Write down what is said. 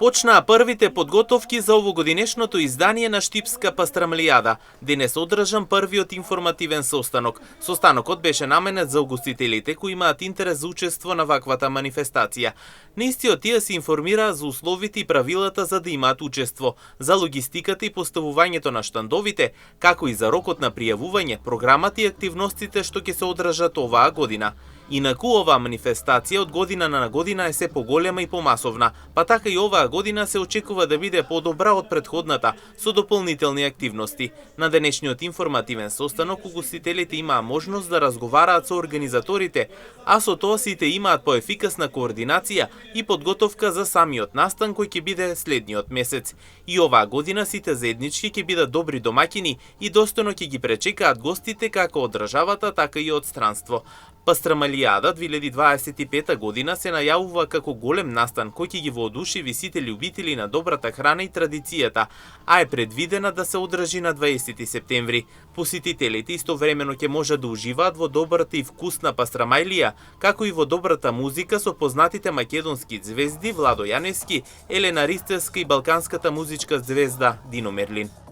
Почнаа првите подготовки за овогодинешното издание на Штипска пастрамлијада. Денес одржан првиот информативен состанок. Состанокот беше наменет за угостителите кои имаат интерес за учество на ваквата манифестација. На истиот тие се информираа за условите и правилата за да имаат учество, за логистиката и поставувањето на штандовите, како и за рокот на пријавување, програмата и активностите што ќе се одржат оваа година. Инаку оваа манифестација од година на година е се поголема и помасовна, па така и оваа година се очекува да биде подобра од претходната, со дополнителни активности. На денешниот информативен состанок угостителите имаа можност да разговараат со организаторите, а со тоа сите имаат поефикасна координација и подготовка за самиот настан кој ќе биде следниот месец. И оваа година сите заеднички ќе бидат добри домаќини и достојно ќе ги пречекаат гостите како од државата, така и од странство. Пастрамалијада 2025 година се најавува како голем настан кој ќе ги воодушеви сите љубители на добрата храна и традицијата, а е предвидена да се одржи на 20 септември. Посетителите истовремено ќе можат да уживаат во добрата и вкусна пастрамајлија, како и во добрата музика со познатите македонски звезди Владо Јаневски, Елена Ристевска и балканската музичка звезда Дино Мерлин.